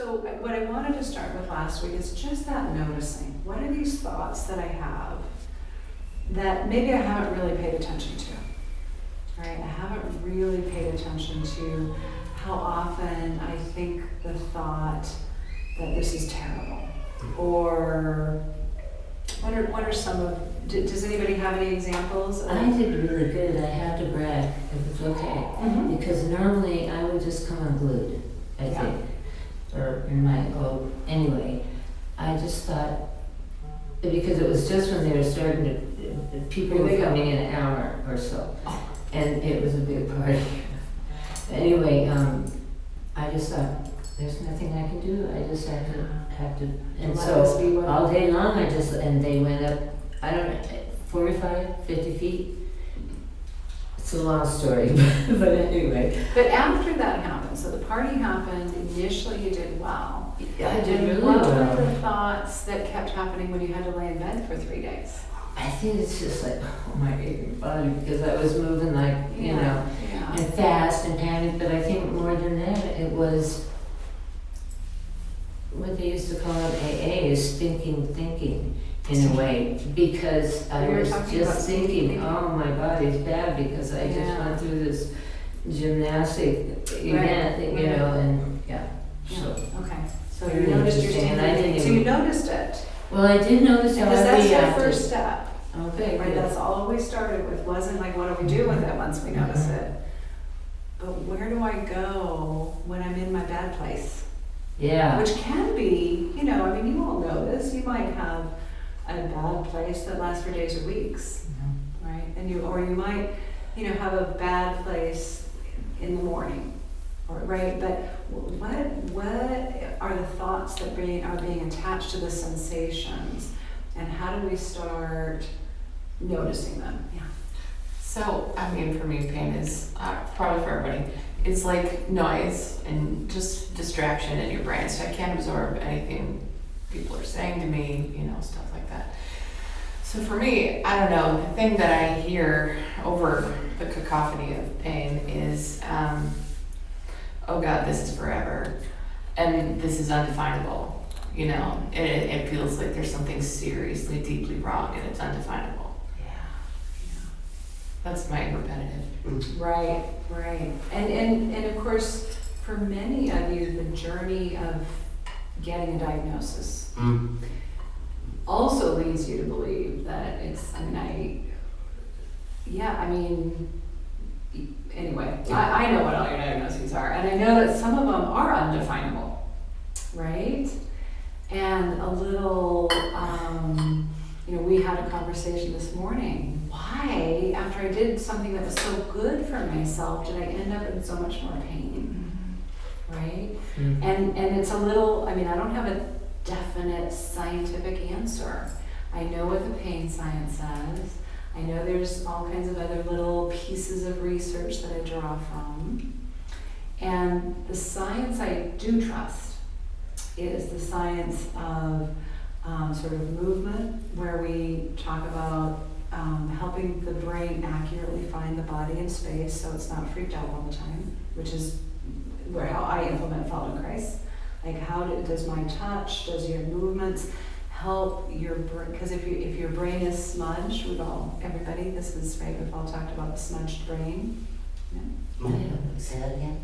So what I wanted to start with last week is just that noticing. What are these thoughts that I have that maybe I haven't really paid attention to, right? I haven't really paid attention to how often I think the thought that this is terrible, or what are some of, does anybody have any examples? I did really good. I have to brag, if it's okay. Mm-hmm. Because normally I would just come unglued, I Yeah. think. Or in my, anyway, I just thought, because it was just when they were starting to, people were coming in an hour or so. And it was a big party. Anyway, I just thought, there's nothing I can do. I just have to, and Let this be so what- all day long and they went up, I don't know, 45, 50 feet. It's a long story, but anyway. But after that happened, so the party happened, initially you did well. Yeah, I did And really what well. were the thoughts that kept happening when you had to lay in bed for 3 days? I think it's just like, oh my aching body, because I was moving like, you know, Yeah. and fast and panicked, but I think more than that, it was what they used to call it AA is Sinkin Thinkin in a way, because I We were was talking about just sinking thinking, thinking. oh my body's bad because I just Yeah. went through this gymnastic event, you right. know, and yeah, so. Okay, so Very you noticed your interesting, and I standing, didn't so you even- noticed it. Well, I did notice how Because I that's your reacted. first step, Okay, right? good. That's all we started with, wasn't like, what do we do with it once we notice it? But where do I go when I'm in my bad place? Yeah. Which can be, you know, I mean, you all know this, you might have a bad place that lasts for days or weeks, right? And or you might, you know, have a bad place in the morning, or, right? But what are the thoughts that are being attached to the sensations, and how do we start noticing them? Yeah. So, I mean, for me, pain is, probably for everybody, is like noise and just distraction in your brain. So I can't absorb anything people are saying to me, you know, stuff like that. So for me, I don't know, the thing that I hear over the cacophony of pain is, oh God, this is forever. And this is undefinable, you know. It feels like there's something seriously, deeply wrong and it's undefinable. Yeah. That's my repetitive. Right, right. And of course, for many of you, the journey of getting a diagnosis also leads you to believe that it's, anyway, I know what all your diagnoses are, and I know that some of them are undefinable, right? And a little, you know, we had a conversation this morning. Why, after I did something that was so good for myself, did I end up in so much more pain, right? Mhm. And it's a little, I don't have a definite scientific answer. I know what the pain science says. I know there's all kinds of other little pieces of research that I draw from. And the science I do trust is the science of sort of movement, where we talk about helping the brain accurately find the body in space so it's not freaked out all the time, which is how I implement following Christ. Like, how does my touch, does your movements help your brain? Because if your brain is smudged, we've all talked about the smudged brain. Yeah. Say that again?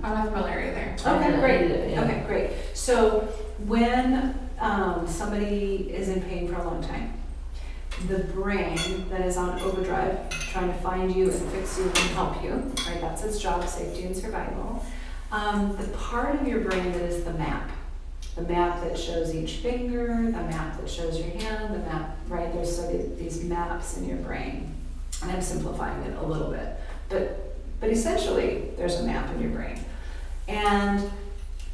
I'm not familiar either. Okay, great. Yeah. Okay, great. So when somebody is in pain for a long time, the brain that is on overdrive, trying to find you and fix you and help you, right? That's its job, safety and survival. The part of your brain that is the map that shows each finger, the map that shows your hand, the map, right? There's these maps in your brain. And I'm simplifying it a little bit, but essentially there's a map in your brain. And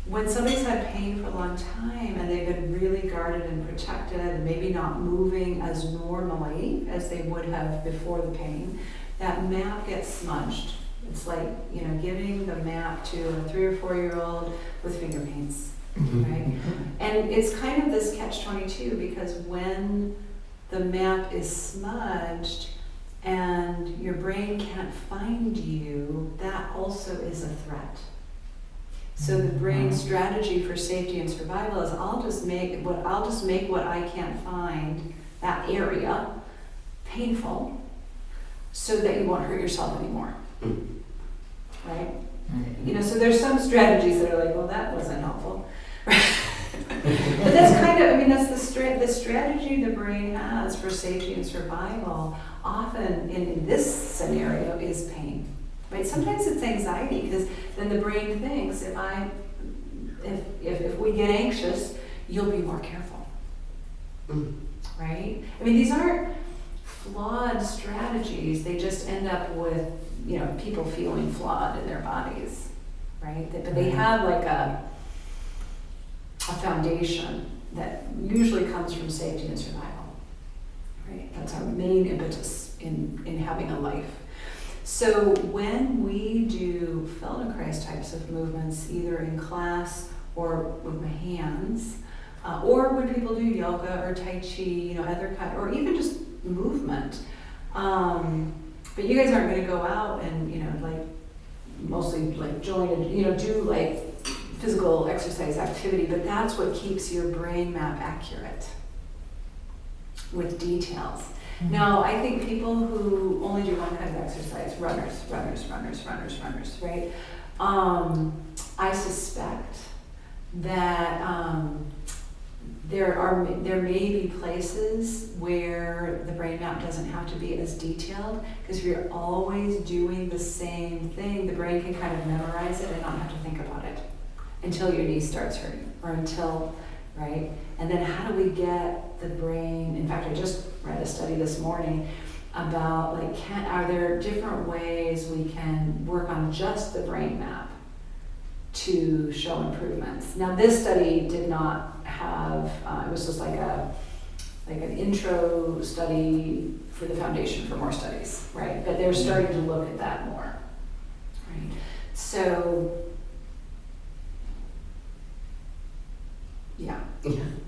when somebody's had pain for a long time and they've been really guarded and protected and maybe not moving as normally as they would have before the pain, that map gets smudged. It's like, you know, giving the map to a 3 or 4-year-old with finger paints, right? And it's kind of this catch-22, because when the map is smudged and your brain can't find you, that also is a threat. So the brain strategy for safety and survival is I'll just make what I can't find, that area, painful, so that you won't hurt yourself anymore. Right? You know, so there's some strategies that are like, well, that wasn't helpful. But that's kind of, I mean, that's the strategy the brain has for safety and survival, often in this scenario, is pain. Right? Sometimes it's anxiety, because then the brain thinks if we get anxious, you'll be more careful. Right? I mean, these aren't flawed strategies. They just end up with, you know, people feeling flawed in their bodies. Right? But they have like a foundation that usually comes from safety and survival. Right? That's our main impetus in having a life. So when we do Feldenkrais types of movements, either in class or with my hands, or when people do yoga or Tai Chi, you know, other kind, or even just movement. But you guys aren't going to go out and, you know, like mostly like join and, you know, do like physical exercise activity, but that's what keeps your brain map accurate with details. Now, I think people who only do one kind of exercise, runners, right? I suspect that there may be places where the brain map doesn't have to be as detailed, because if you're always doing the same thing, the brain can kind of memorize it and not have to think about it until your knee starts hurting, or until, right? And then how do we get the brain, in fact, I just read a study this morning about like, are there different ways we can work on just the brain map to show improvements? Now this study did not have, it was just like an intro study for the foundation for more studies, right? But they're starting to look at that more, right? So, yeah.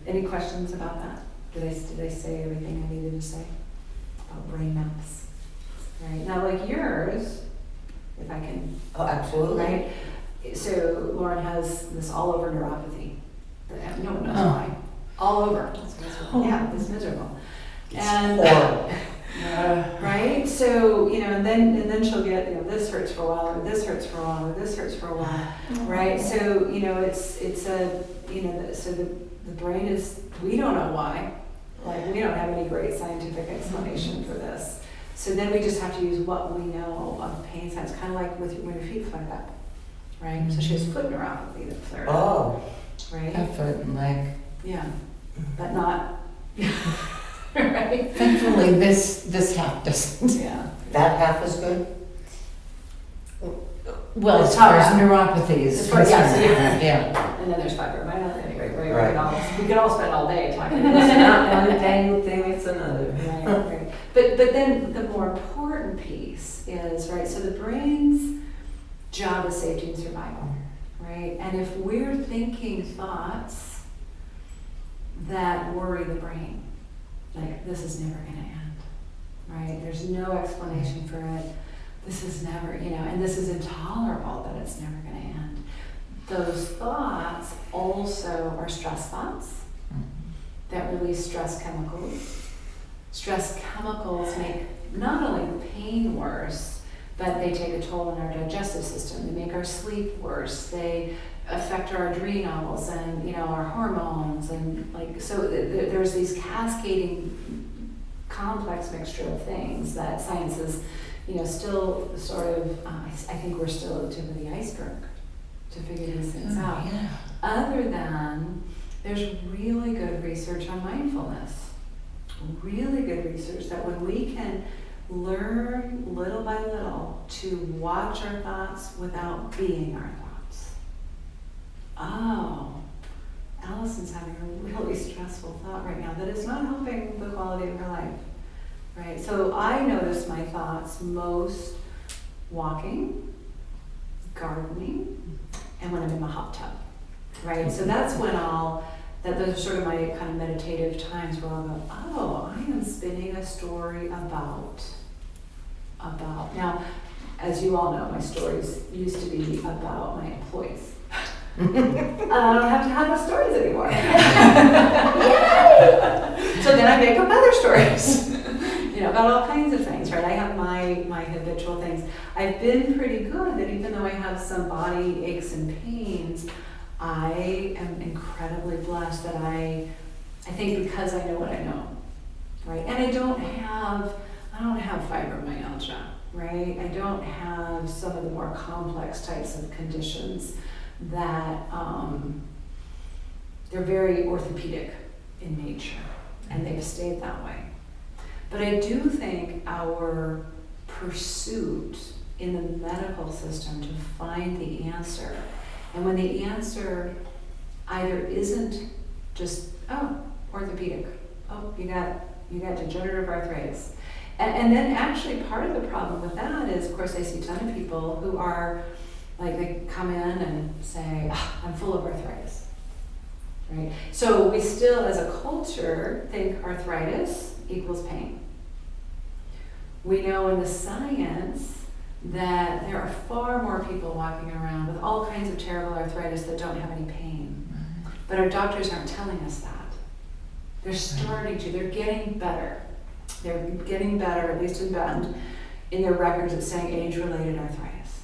Any questions about that? Did I say everything I needed to say about brain maps? Right, now like yours, if I can. Oh, absolutely. Right, so Lauren has this all over neuropathy. No one knows why. All over. Yeah, it's miserable. And right, so you know, and then she'll get, you know, this hurts for a while, or this hurts for a while, or this hurts for a while, right? So you know, it's a, you know, so the brain is, we don't know why, like we don't have any great scientific explanation for this. So then we just have to use what we know of pain signs, kind of like with when your feet flare up, right? So she has foot neuropathy that flared up. Oh. Right? A foot and leg. Yeah, but not, right? Thankfully, this half doesn't. Yeah. That half is good? Well, It's as far as tough. neuropathy is As far as- concerned, yeah. yeah. And then there's fibromyalgia, anyway, right? Right. We could all spend all day talking It's about not one thing, it's another. Right. But then the more important piece is, right, so the brain's job is safety and survival, right? And if we're thinking thoughts that worry the brain, like this is never gonna end, right? There's no explanation for it. This is never, you know, and this is intolerable that it's never gonna end. Those thoughts also are stress thoughts that release stress chemicals. Stress chemicals make not only the pain worse, but they take a toll on our digestive system. They make our sleep worse. They affect our adrenals and, you know, our hormones, and like, so there's these cascading complex mixture of things that science is, you know, still sort of, I think we're still at the tip of the iceberg to figure these things out. Yeah. Other than, there's really good research on mindfulness. Really good research that when we can learn little by little to watch our thoughts without being our thoughts. Oh, Allison's having a really stressful thought right now that is not helping the quality of her life. Right, so I notice my thoughts most walking, gardening, and when I'm in the hot tub. Right, so that's when those are sort of my kind of meditative times where I'll go, oh, I am spinning a story about. Now, as you all know, my stories used to be about my employees, I don't have to have those stories anymore. So then I make up other stories, about all kinds of things, right? I have my habitual things. I've been pretty good that even though I have some body aches and pains, I am incredibly blessed that I think because I know what I know, right? And I don't have fibromyalgia, right? I don't have some of the more complex types of conditions that they're very orthopedic in nature, and they've stayed that way. But I do think our pursuit in the medical system to find the answer, and when the answer either isn't just, orthopedic, you got degenerative arthritis. And then actually part of the problem with that is, of course, I see a ton of people who are, like, they come in and say, I'm full of arthritis, right? So we still, as a culture, think arthritis equals pain. We know in the science that there are far more people walking around with all kinds of terrible arthritis that don't have any pain. But our doctors aren't telling us that. They're starting to, they're getting better. They're getting better, at least in Bend, in their records at saying age-related arthritis,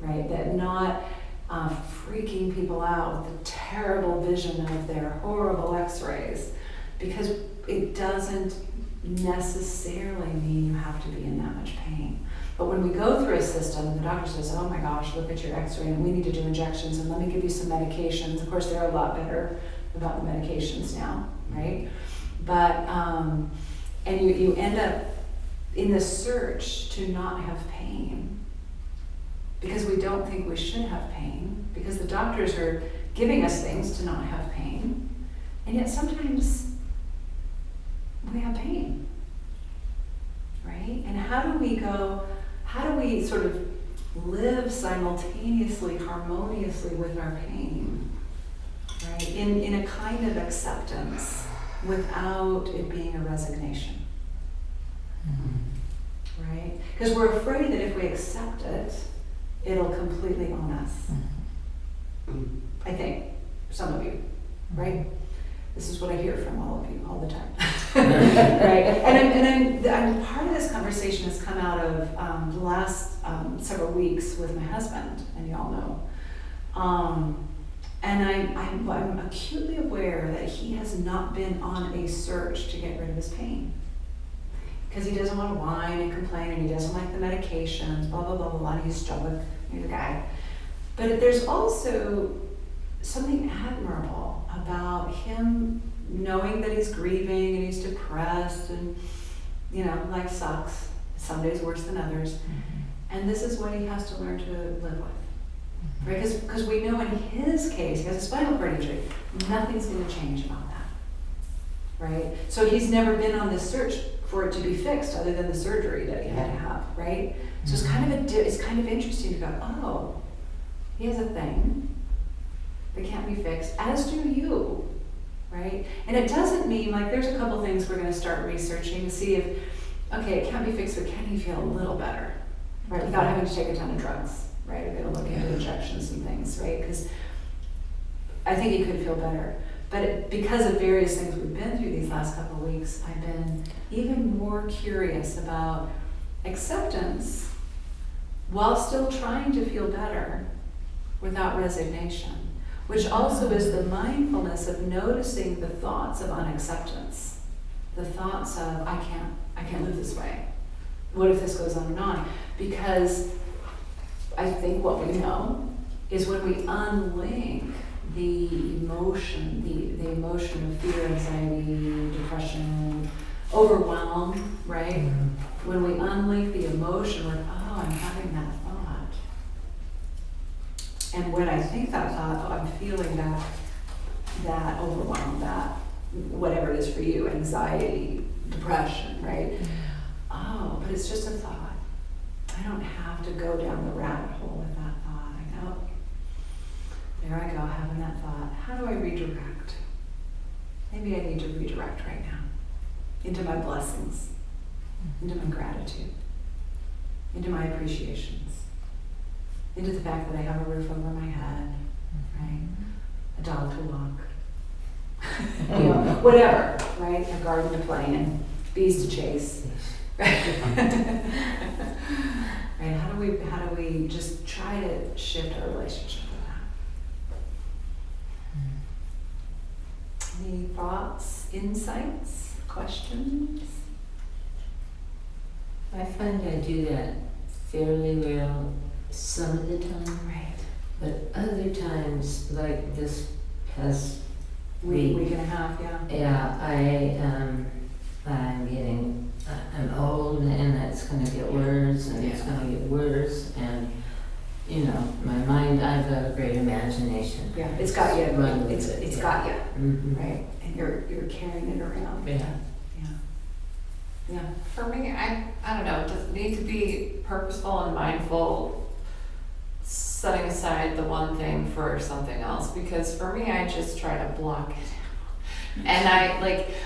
right? That not freaking people out with the terrible vision of their horrible x-rays, because it doesn't necessarily mean you have to be in that much pain. But when we go through a system and the doctor says, oh my gosh, look at your x-ray and we need to do injections and let me give you some medications. Of course, they're a lot better about the medications now, right? But, and you end up in the search to not have pain because we don't think we should have pain, because the doctors are giving us things to not have pain, and yet sometimes we have pain, right? And how do we sort of live simultaneously, harmoniously with our pain, right? In a kind of acceptance without it being a resignation, right? Because we're afraid that if we accept it, it'll completely own us. I think, some of you, right? This is what I hear from all of you all the time, right? And I'm part of this conversation has come out of the last several weeks with my husband, and y'all know. And I'm acutely aware that he has not been on a search to get rid of his pain, because he doesn't want to whine and complain, and he doesn't like the medications, blah, blah, blah, blah, blah, and he's stoic, he's a guy. But there's also something admirable about him knowing that he's grieving and he's depressed and, life sucks. Some days worse than others. And this is what he has to learn to live with. Right? Because we know in his case, he has a spinal cord injury, nothing's going to change about that. Right? So he's never been on this search for it to be fixed other than the surgery that he had to have. Right? So it's kind of interesting to go, oh, he has a thing that can't be fixed, as do you, right? And it doesn't mean, like, there's a couple things we're going to start researching to see if, okay, it can't be fixed, but can he feel a little better, right? Without having to take a ton of drugs, right? We're going to look into injections and things, right? Because I think he could feel better. But because of various things we've been through these last couple of weeks, I've been even more curious about acceptance while still trying to feel better without resignation, which also is the mindfulness of noticing the thoughts of unacceptance, the thoughts of, I can't live this way. What if this goes on and on? Because I think what we know is when we unlink the emotion, the emotion of fear, anxiety, depression, overwhelm, right? When we unlink the emotion, we're, oh, I'm having that thought. And when I think that thought, I'm feeling that overwhelm, that whatever it is for you, anxiety, depression, right? Oh, but it's just a thought. I don't have to go down the rabbit hole with that thought. I go, there I go, having that thought. How do I redirect? Maybe I need to redirect right now into my blessings, into my gratitude, into my appreciations, into the fact that I have a roof over my head, right? A dog to walk. You know, whatever, right? A garden to play in, bees to chase. Right? How do we just try to shift our relationship with that? Any thoughts, insights, questions? I find I do that fairly well some of the time, Right. but other times, like this past Week week, and a half, yeah. yeah, I'm old and it's gonna get worse and it's Yeah. gonna get worse and, you know, my mind, I've got a great imagination. Yeah, it's got you. Run with It's it, yeah. got you, Mhm. right? And you're carrying it around. Yeah. Yeah. Yeah. For me, I don't know, it doesn't need to be purposeful and mindful, setting aside the one thing for something else, because for me, I just try to block it. And I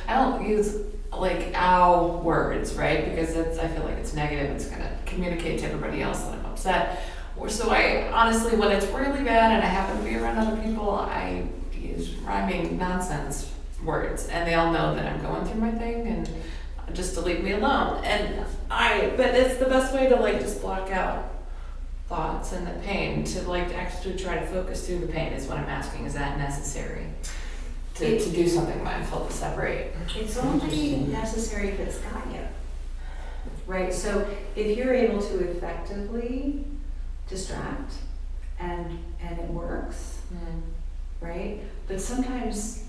don't use like ow words, right? Because I feel like it's negative, it's gonna communicate to everybody else that I'm upset. So I honestly, when it's really bad and I happen to be around other people, I use rhyming nonsense words, and they all know that I'm going through my thing and just to leave me alone. But it's the best way to like just block out thoughts and the pain, to actually try to focus through the pain is what I'm asking. Is that necessary? To do something mindful to separate. It's only necessary if it's got you, right? So if you're able to effectively distract and it works, right? But sometimes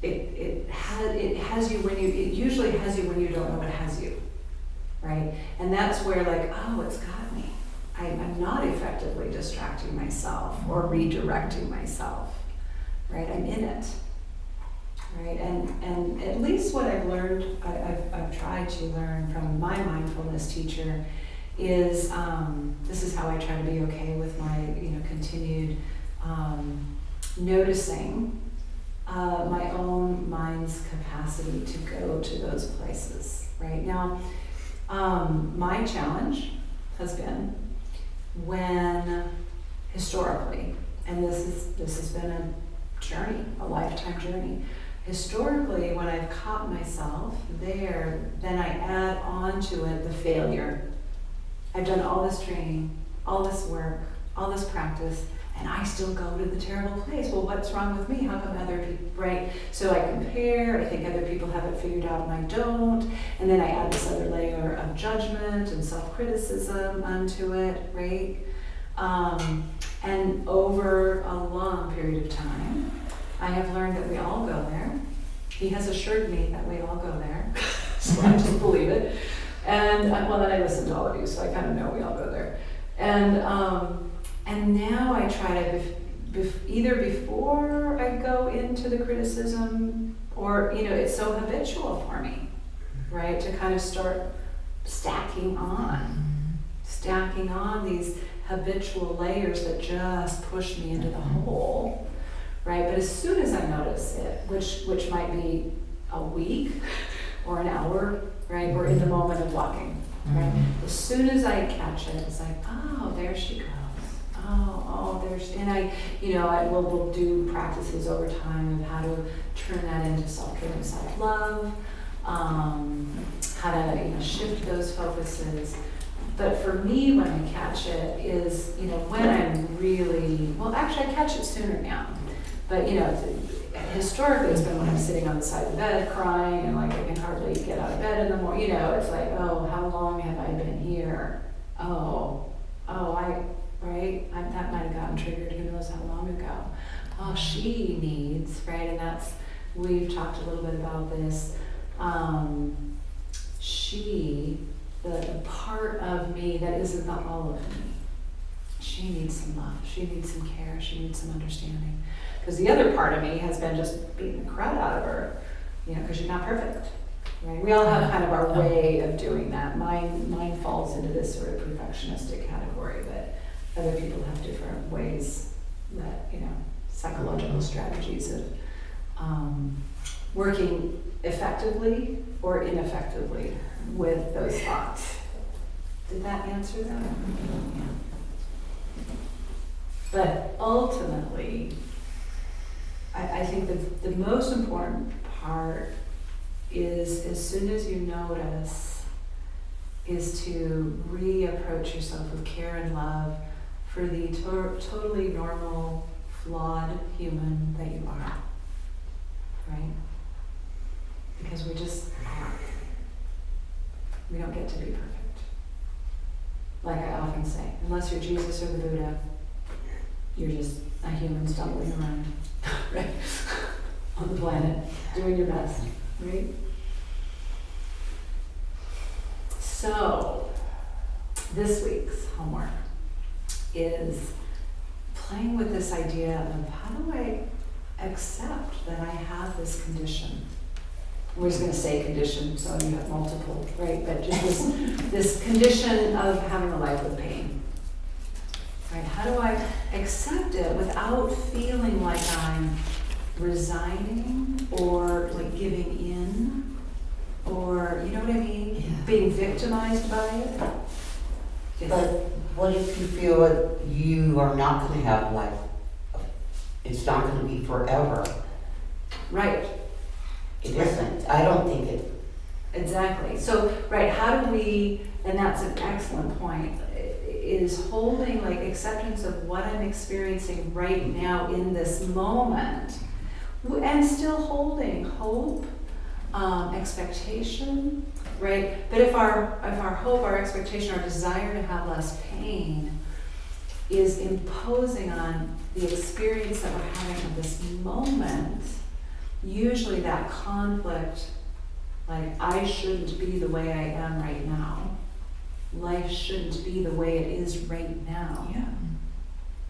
it usually has you when you don't know it has you, right? And that's where it's got me. I'm not effectively distracting myself or redirecting myself, right? I'm in it, right? And at least what I've learned, I've tried to learn from my mindfulness teacher is, this is how I try to be okay with my, continued noticing my own mind's capacity to go to those places, right? Now, my challenge has been when historically, and this has been a journey, a lifetime journey. Historically, when I've caught myself there, then I add on to it the failure. I've done all this training, all this work, all this practice, and I still go to the terrible place. Well, what's wrong with me? How come other people, right? So I compare, I think other people have it figured out and I don't, and then I add this other layer of judgment and self-criticism onto it, right? And over a long period of time, I have learned that we all go there. He has assured me that we all go there, so I just believe it. And then I listen to all of you, so I kind of know we all go there. And now I try to, either before I go into the criticism, or, it's so habitual for me, right? To kind of start stacking on these habitual layers that just push me into the hole, right? But as soon as I notice it, which might be a week or an hour, right? We're in the moment of walking, right? As soon as I catch it, it's like, oh, there she goes. Oh, there's, and we'll do practices over time of how to turn that into self-care and self-love, how to, shift those focuses. But for me, when I catch it is, when I'm really, well, actually I catch it sooner now, but historically it's been when I'm sitting on the side of the bed crying and I can hardly get out of bed in the morning, it's like, oh, how long have I been here? That might have gotten triggered, who knows how long ago. Oh, she needs, right? And we've talked a little bit about this. The part of me that isn't the all of me, she needs some love, she needs some care, she needs some understanding. Because the other part of me has been just beating the crud out of her, because she's not perfect. Right? We all have kind of our way of doing that. Mine falls into this sort of perfectionistic category, but other people have different ways that, psychological strategies of working effectively or ineffectively with those thoughts. Did that answer that? Yeah. But ultimately, I think that the most important part is as soon as you notice is to reapproach yourself with care and love for the totally normal, flawed human that you are, right? Because we just are. We don't get to be perfect. Like I often say, unless you're Jesus or the Buddha, you're just a human stumbling around, right? On the planet, doing your best, right? So, this week's homework is playing with this idea of how do I accept that I have this condition? We're just going to say condition, so you have multiple, right? But just this condition of having a life with pain. Right? How do I accept it without feeling like I'm resigning or like giving in, or you know what I mean? Yeah. Being victimized by it. Yes. But what if you feel that you are not going to have life? It's not going to be forever. Right. It isn't. I don't think it. Exactly. So, right, how do we, and that's an excellent point, is holding like acceptance of what I'm experiencing right now in this moment, and still holding hope, expectation, right? But if our hope, our expectation, our desire to have less pain is imposing on the experience that we're having of this moment, usually that conflict, like I shouldn't be the way I am right now, life shouldn't be the way it is right now,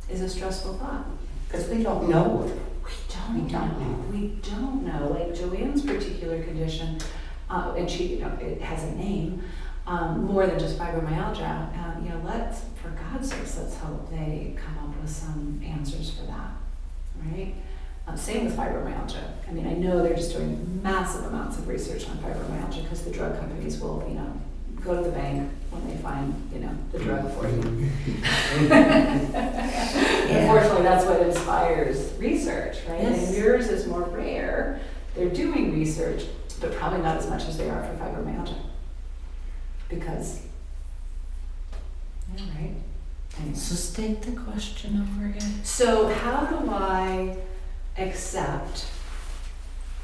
is a stressful thought. Because we don't know. We don't know. Like Joanne's particular condition, and she, you know, it has a name, more than just fibromyalgia. You know, for God's sakes, let's hope they come up with some answers for that, right? Same with fibromyalgia. I mean, I know they're just doing massive amounts of research on fibromyalgia because the drug companies will, you know, go to the bank when they find, you know, the drug for you. Unfortunately, that's what inspires research, right? Yes. And yours is more rare. They're doing research, but probably not as much as they are for fibromyalgia. Because, yeah, right? Anyway. So state the question over again. So how do I accept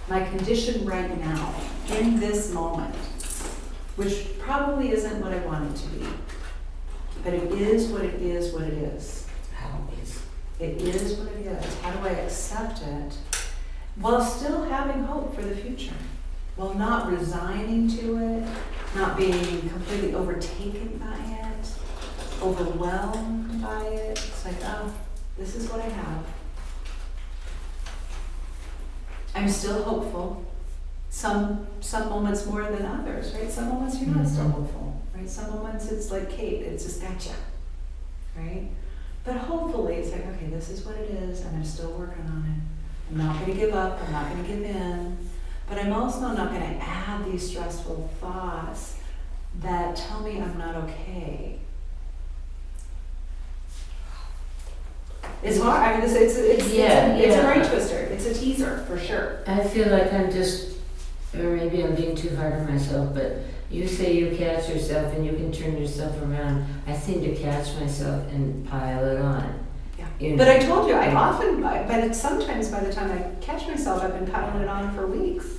my condition right now, in this moment, which probably isn't what I want it to be, but it is what it is, what it is. How is It is what it is. How do I accept it while still having hope for the future? While not resigning to it, not being completely overtaken by it, overwhelmed by it. It's like, oh, this is what I have. I'm still hopeful. Some moments more than others, right? Some moments you're not still hopeful, right? Some moments it's like Kate, it's just gotcha, right? But hopefully it's like, okay, this is what it is, and I'm still working on it. I'm not going to give up. I'm not going to give in. But I'm also not going to add these stressful thoughts that tell me I'm not okay. It's hard. I mean, it's a brain twister. It's a teaser for sure. I feel like I'm just, or maybe I'm being too hard on myself, but you say you catch yourself and you can turn yourself around. I seem to catch myself and pile it on. Yeah. You know? But I told you, I often, but sometimes by the time I catch myself, I've been piling it on for weeks.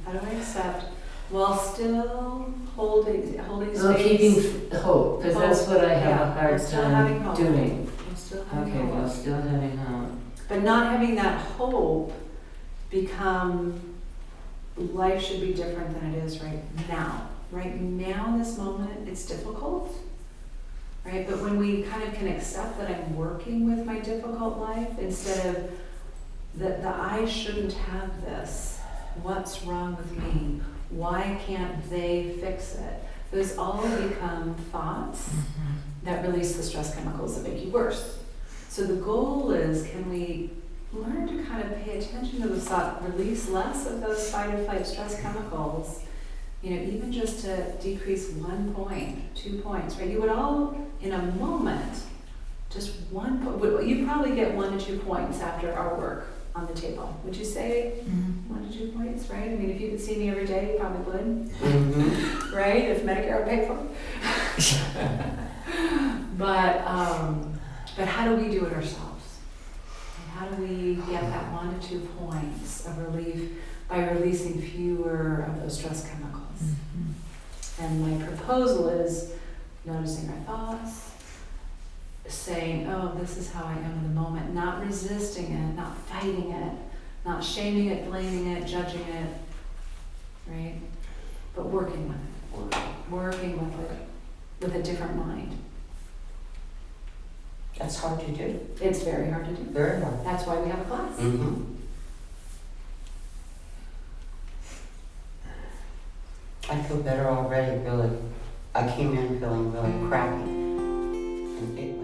How do I accept while still holding space? Well, keeping hope, because that's what I have a hard still having time hope. doing. Still having Okay, hope. well, still having hope. But not having that hope become life should be different than it is right now. Right now, in this moment, it's difficult, right? But when we kind of can accept that I'm working with my difficult life instead of the I shouldn't have this. What's wrong with me? Why can't they fix it? Those all become thoughts that release the stress chemicals that make you worse. So the goal is, can we learn to kind of pay attention to the thought, release less of those fight or flight stress chemicals, you know, even just to decrease 1 point, 2 points, right? You would all, in a moment, Just one, you probably get 1 to 2 points after our work on the table. Would you say 1 to 2 points, right? I mean, if you could see me every day, you probably would, Mhm. right? If Medicare would pay for it. But how do we do it ourselves? And how do we get that 1 to 2 points of relief by releasing fewer of those stress chemicals? And my proposal is noticing our thoughts, saying, oh, this is how I am in the moment, not resisting it, not fighting it, not shaming it, blaming it, judging it, right? But working with it, working with it, with a different mind. That's hard to do. It's very hard to do. Very hard. That's why we have a class. Mm-hmm. I feel better already, really. I came in feeling really crappy. And it